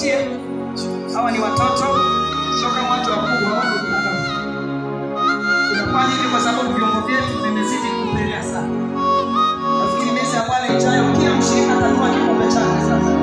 tuwaachie. Hawa ni watoto, sio kama watu wakubwa. Wao tunafanya hivi kwa sababu vyombo vyetu vimezidi kupelea sana. Nafikiri meza ya pale ijayo kila mshirika atanunua kikombe chake sasa.